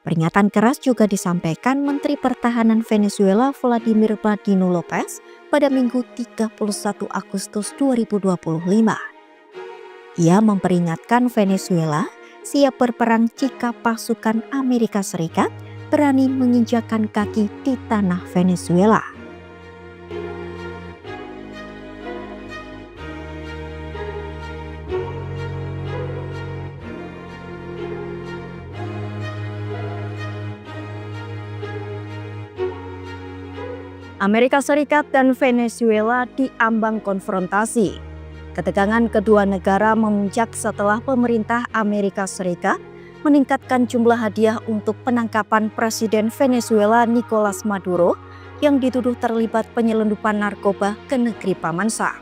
Peringatan keras juga disampaikan Menteri Pertahanan Venezuela Vladimir Vladino Lopez pada Minggu 31 Agustus 2025. Ia memperingatkan Venezuela siap berperang jika pasukan Amerika Serikat berani menginjakkan kaki di tanah Venezuela. Amerika Serikat dan Venezuela diambang konfrontasi. Ketegangan kedua negara memuncak setelah pemerintah Amerika Serikat meningkatkan jumlah hadiah untuk penangkapan Presiden Venezuela Nicolas Maduro yang dituduh terlibat penyelundupan narkoba ke negeri Pamansa.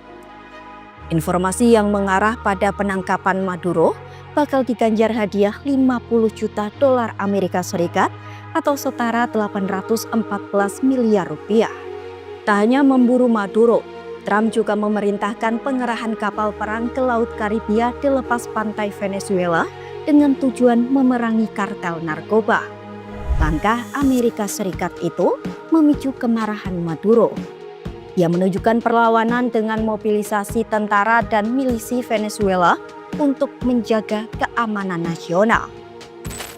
Informasi yang mengarah pada penangkapan Maduro bakal diganjar hadiah 50 juta dolar Amerika Serikat atau setara 814 miliar rupiah. Tak hanya memburu Maduro, Trump juga memerintahkan pengerahan kapal perang ke Laut Karibia di lepas pantai Venezuela dengan tujuan memerangi kartel narkoba. Langkah Amerika Serikat itu memicu kemarahan Maduro. Ia menunjukkan perlawanan dengan mobilisasi tentara dan milisi Venezuela untuk menjaga keamanan nasional.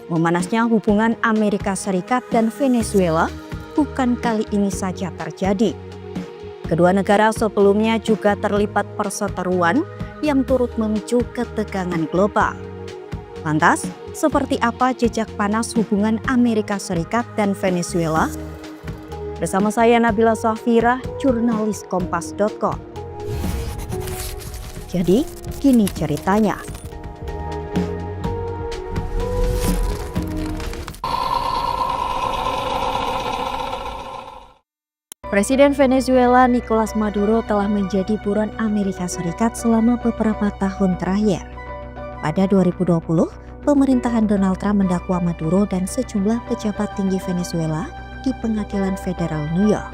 Memanasnya hubungan Amerika Serikat dan Venezuela bukan kali ini saja terjadi. Kedua negara sebelumnya juga terlibat perseteruan yang turut memicu ketegangan global. Lantas, seperti apa jejak panas hubungan Amerika Serikat dan Venezuela? Bersama saya Nabila Safira, jurnalis Kompas.com. Jadi, gini ceritanya. Presiden Venezuela Nicolas Maduro telah menjadi buron Amerika Serikat selama beberapa tahun terakhir. Pada 2020, pemerintahan Donald Trump mendakwa Maduro dan sejumlah pejabat tinggi Venezuela di Pengadilan Federal New York.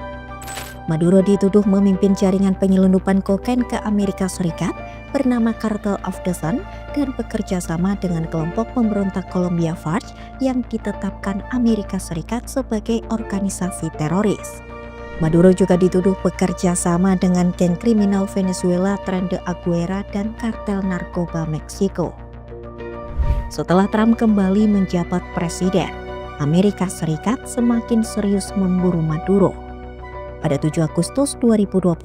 Maduro dituduh memimpin jaringan penyelundupan kokain ke Amerika Serikat bernama Cartel of the Sun dan bekerja sama dengan kelompok pemberontak Colombia FARC yang ditetapkan Amerika Serikat sebagai organisasi teroris. Maduro juga dituduh bekerja sama dengan geng kriminal Venezuela Tren de Aguera dan kartel narkoba Meksiko. Setelah Trump kembali menjabat presiden, Amerika Serikat semakin serius memburu Maduro. Pada 7 Agustus 2025,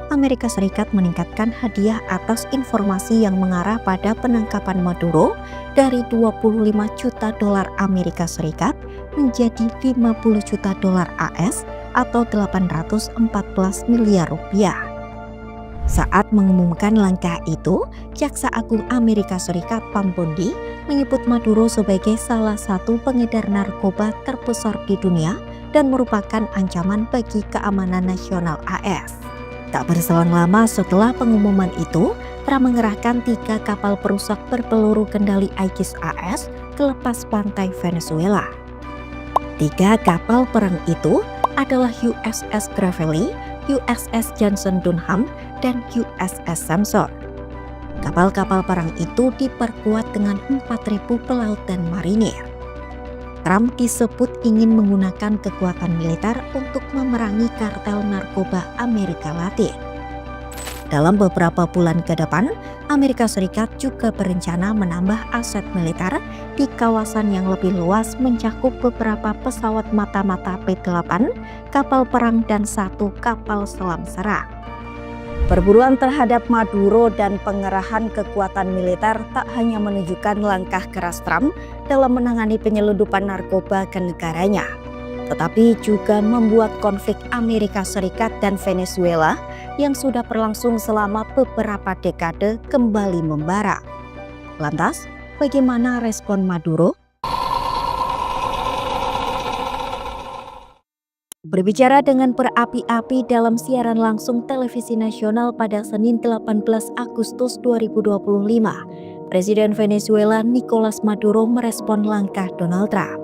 Amerika Serikat meningkatkan hadiah atas informasi yang mengarah pada penangkapan Maduro dari 25 juta dolar Amerika Serikat menjadi 50 juta dolar AS atau 814 miliar rupiah. Saat mengumumkan langkah itu, Jaksa Agung Amerika Serikat Pam Bondi menyebut Maduro sebagai salah satu pengedar narkoba terbesar di dunia dan merupakan ancaman bagi keamanan nasional AS. Tak berselang lama setelah pengumuman itu, Trump mengerahkan 3 kapal perusak berpeluru kendali Aegis AS ke lepas pantai Venezuela. 3 kapal perang itu adalah USS Gravely, USS Johnson Dunham, dan USS Samson. Kapal-kapal perang itu diperkuat dengan 4.000 pelaut dan marinir. Trump disebut ingin menggunakan kekuatan militer untuk memerangi kartel narkoba Amerika Latin. Dalam beberapa bulan ke depan, Amerika Serikat juga berencana menambah aset militer di kawasan yang lebih luas mencakup beberapa pesawat mata-mata P-8, kapal perang, dan 1 kapal selam serang. Perburuan terhadap Maduro dan pengerahan kekuatan militer tak hanya menunjukkan langkah keras Trump dalam menangani penyelundupan narkoba ke negaranya, tetapi juga membuat konflik Amerika Serikat dan Venezuela yang sudah berlangsung selama beberapa dekade kembali membara. Lantas, bagaimana respon Maduro? Berbicara dengan berapi-api dalam siaran langsung televisi nasional pada Senin 18 Agustus 2025, Presiden Venezuela Nicolas Maduro merespon langkah Donald Trump.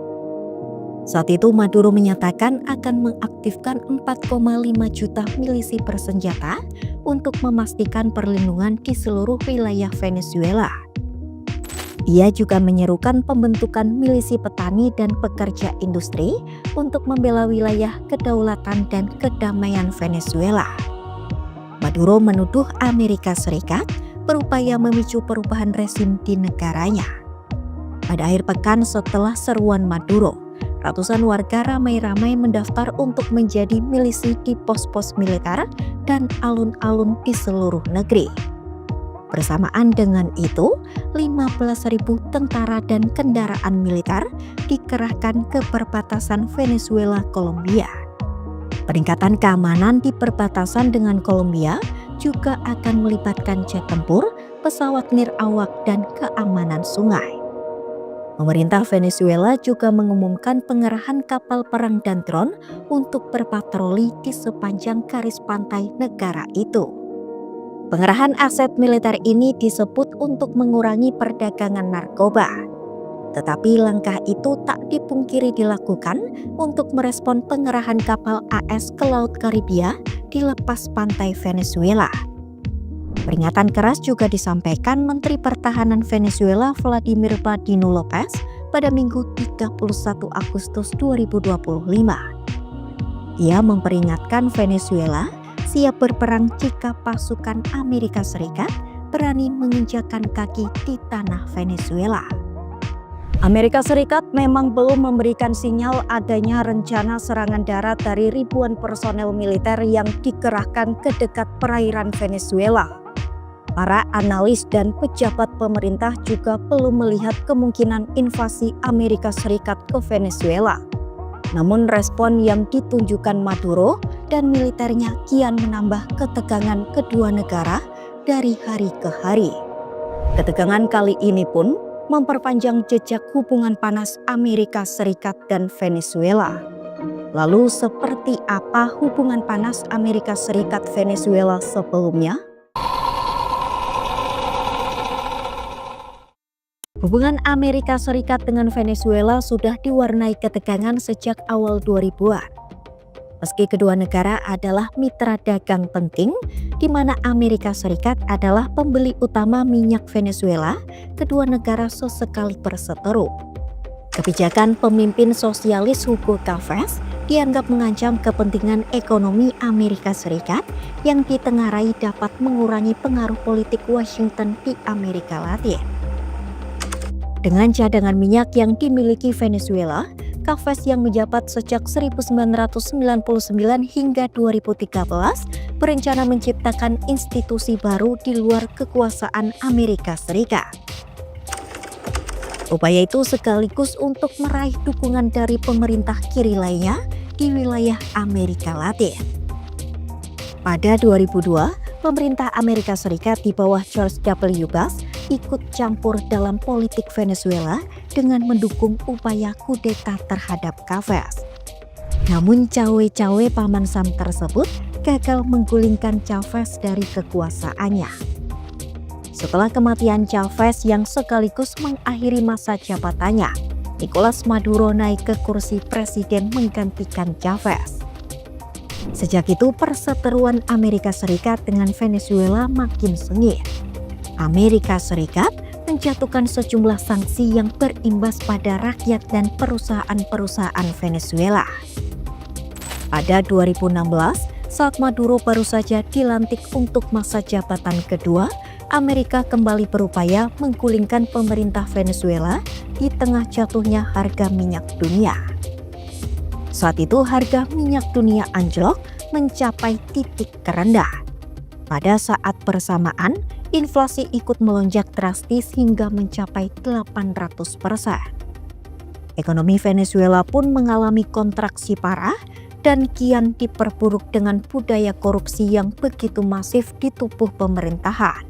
Saat itu Maduro menyatakan akan mengaktifkan 4,5 juta milisi bersenjata untuk memastikan perlindungan di seluruh wilayah Venezuela. Ia juga menyerukan pembentukan milisi petani dan pekerja industri untuk membela wilayah kedaulatan dan kedamaian Venezuela. Maduro menuduh Amerika Serikat berupaya memicu perubahan rezim di negaranya. Pada akhir pekan setelah seruan Maduro, ratusan warga ramai-ramai mendaftar untuk menjadi milisi di pos-pos militer dan alun-alun di seluruh negeri. Bersamaan dengan itu, 15.000 tentara dan kendaraan militer dikerahkan ke perbatasan Venezuela-Kolombia. Peningkatan keamanan di perbatasan dengan Kolombia juga akan melibatkan jet tempur, pesawat nirawak, dan keamanan sungai. Pemerintah Venezuela juga mengumumkan pengerahan kapal perang dan drone untuk berpatroli di sepanjang garis pantai negara itu. Pengerahan aset militer ini disebut untuk mengurangi perdagangan narkoba. Tetapi langkah itu tak dipungkiri dilakukan untuk merespon pengerahan kapal AS ke Laut Karibia di lepas pantai Venezuela. Peringatan keras juga disampaikan Menteri Pertahanan Venezuela Vladimir Badino Lopez pada Minggu 31 Agustus 2025. Ia memperingatkan Venezuela siap berperang jika pasukan Amerika Serikat berani menginjakkan kaki di tanah Venezuela. Amerika Serikat memang belum memberikan sinyal adanya rencana serangan darat dari ribuan personel militer yang dikerahkan ke dekat perairan Venezuela. Para analis dan pejabat pemerintah juga belum melihat kemungkinan invasi Amerika Serikat ke Venezuela. Namun respon yang ditunjukkan Maduro dan militernya kian menambah ketegangan kedua negara dari hari ke hari. Ketegangan kali ini pun memperpanjang jejak hubungan panas Amerika Serikat dan Venezuela. Lalu seperti apa hubungan panas Amerika Serikat Venezuela sebelumnya? Hubungan Amerika Serikat dengan Venezuela sudah diwarnai ketegangan sejak awal 2000-an. Meski kedua negara adalah mitra dagang penting, di mana Amerika Serikat adalah pembeli utama minyak Venezuela, kedua negara sesekali berseteru. Kebijakan pemimpin sosialis Hugo Chavez dianggap mengancam kepentingan ekonomi Amerika Serikat yang ditengarai dapat mengurangi pengaruh politik Washington di Amerika Latin. Dengan cadangan minyak yang dimiliki Venezuela, Chavez yang menjabat sejak 1999 hingga 2013 berencana menciptakan institusi baru di luar kekuasaan Amerika Serikat. Upaya itu sekaligus untuk meraih dukungan dari pemerintah kiri lainnya di wilayah Amerika Latin. Pada 2002, pemerintah Amerika Serikat di bawah George W. Bush ikut campur dalam politik Venezuela dengan mendukung upaya kudeta terhadap Chavez. Namun cawe-cawe paman Sam tersebut gagal menggulingkan Chavez dari kekuasaannya. Setelah kematian Chavez yang sekaligus mengakhiri masa jabatannya, Nicolas Maduro naik ke kursi presiden menggantikan Chavez. Sejak itu perseteruan Amerika Serikat dengan Venezuela makin sengit. Amerika Serikat menjatuhkan sejumlah sanksi yang berimbas pada rakyat dan perusahaan-perusahaan Venezuela. Pada 2016, saat Maduro baru saja dilantik untuk masa jabatan kedua, Amerika kembali berupaya menggulingkan pemerintah Venezuela di tengah jatuhnya harga minyak dunia. Saat itu harga minyak dunia anjlok mencapai titik terendah. Pada saat bersamaan, inflasi ikut melonjak drastis hingga mencapai 800%. Ekonomi Venezuela pun mengalami kontraksi parah dan kian diperburuk dengan budaya korupsi yang begitu masif di tubuh pemerintahan.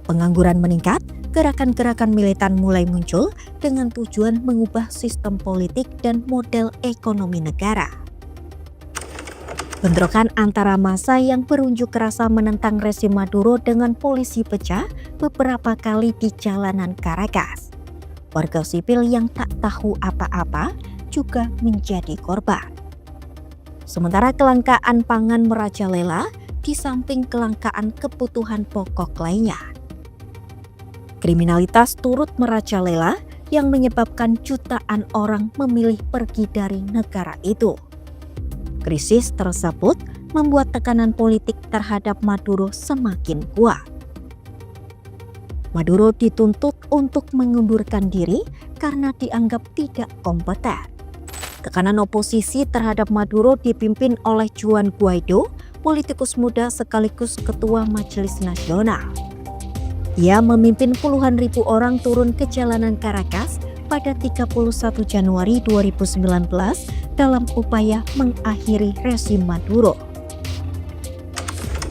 Pengangguran meningkat, gerakan-gerakan militan mulai muncul dengan tujuan mengubah sistem politik dan model ekonomi negara. Bentrokan antara massa yang berunjuk rasa menentang rezim Maduro dengan polisi pecah beberapa kali di jalanan Caracas. Warga sipil yang tak tahu apa-apa juga menjadi korban. Sementara kelangkaan pangan merajalela di samping kelangkaan kebutuhan pokok lainnya. Kriminalitas turut merajalela yang menyebabkan jutaan orang memilih pergi dari negara itu. Krisis tersebut membuat tekanan politik terhadap Maduro semakin kuat. Maduro dituntut untuk mengundurkan diri karena dianggap tidak kompeten. Tekanan oposisi terhadap Maduro dipimpin oleh Juan Guaido, politikus muda sekaligus ketua Majelis Nasional. Ia memimpin puluhan ribu orang turun ke jalanan Caracas pada 31 Januari 2019 dalam upaya mengakhiri rezim Maduro.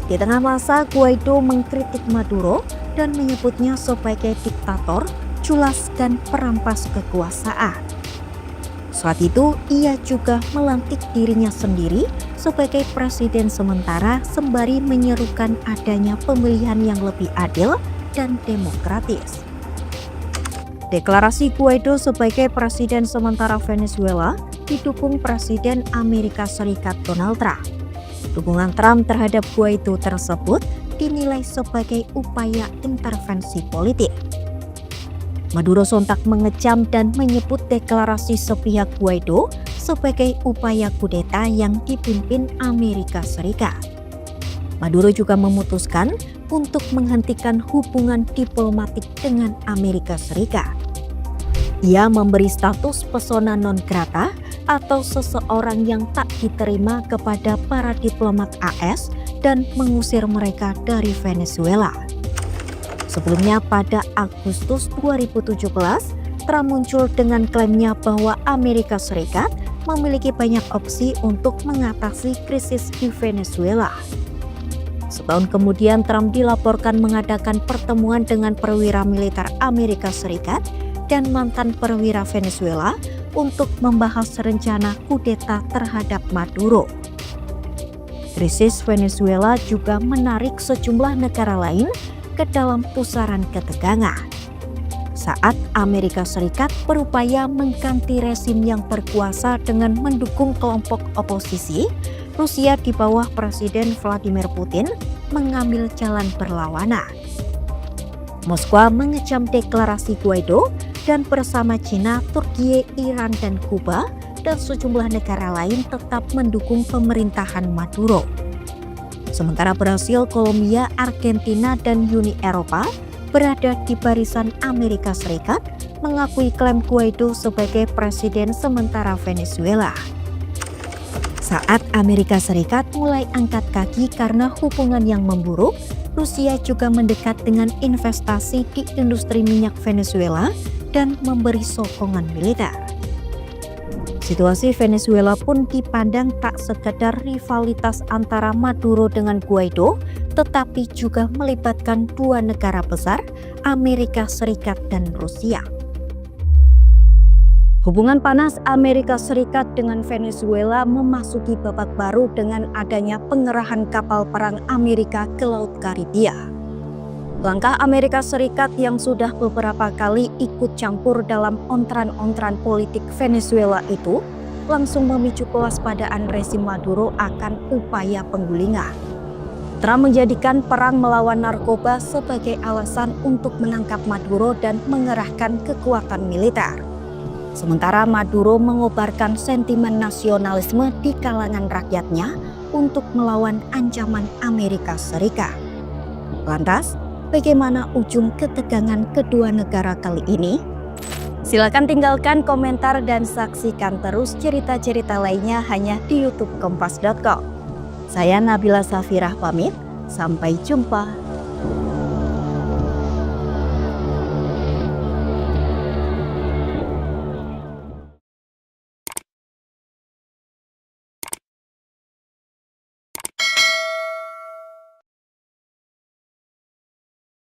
Di tengah masa, Guaido mengkritik Maduro dan menyebutnya sebagai diktator, culas dan perampas kekuasaan. Saat itu, ia juga melantik dirinya sendiri sebagai presiden sementara sembari menyerukan adanya pemilihan yang lebih adil dan demokratis. Deklarasi Guaido sebagai presiden sementara Venezuela didukung Presiden Amerika Serikat Donald Trump. Dukungan Trump terhadap Guaido tersebut dinilai sebagai upaya intervensi politik. Maduro sontak mengecam dan menyebut deklarasi sepihak Guaido sebagai upaya kudeta yang dipimpin Amerika Serikat. Maduro juga memutuskan untuk menghentikan hubungan diplomatik dengan Amerika Serikat. Ia memberi status persona non grata atau seseorang yang tak diterima kepada para diplomat AS dan mengusir mereka dari Venezuela. Sebelumnya pada Agustus 2017, Trump muncul dengan klaimnya bahwa Amerika Serikat memiliki banyak opsi untuk mengatasi krisis di Venezuela. Setahun kemudian, Trump dilaporkan mengadakan pertemuan dengan perwira militer Amerika Serikat dan mantan perwira Venezuela untuk membahas rencana kudeta terhadap Maduro. Krisis Venezuela juga menarik sejumlah negara lain ke dalam pusaran ketegangan. Saat Amerika Serikat berupaya mengganti rezim yang berkuasa dengan mendukung kelompok oposisi, Rusia di bawah Presiden Vladimir Putin mengambil jalan berlawanan. Moskwa mengecam deklarasi Guaido dan bersama Cina, Turki, Iran, dan Kuba dan sejumlah negara lain tetap mendukung pemerintahan Maduro. Sementara Brasil, Kolombia, Argentina, dan Uni Eropa berada di barisan Amerika Serikat mengakui klaim Guaido sebagai presiden sementara Venezuela. Saat Amerika Serikat mulai angkat kaki karena hubungan yang memburuk, Rusia juga mendekat dengan investasi di industri minyak Venezuela dan memberi sokongan militer. Situasi Venezuela pun dipandang tak sekedar rivalitas antara Maduro dengan Guaido, tetapi juga melibatkan dua negara besar, Amerika Serikat dan Rusia. Hubungan panas Amerika Serikat dengan Venezuela memasuki babak baru dengan adanya pengerahan kapal perang Amerika ke Laut Karibia. Langkah Amerika Serikat yang sudah beberapa kali ikut campur dalam ontran-ontran politik Venezuela itu langsung memicu kewaspadaan rezim Maduro akan upaya penggulingan. Trump menjadikan perang melawan narkoba sebagai alasan untuk menangkap Maduro dan mengerahkan kekuatan militer. Sementara Maduro mengobarkan sentimen nasionalisme di kalangan rakyatnya untuk melawan ancaman Amerika Serikat. Lantas, bagaimana ujung ketegangan kedua negara kali ini? Silakan tinggalkan komentar dan saksikan terus cerita-cerita lainnya hanya di YouTube Kompas.com. Saya Nabila Safirah pamit, sampai jumpa.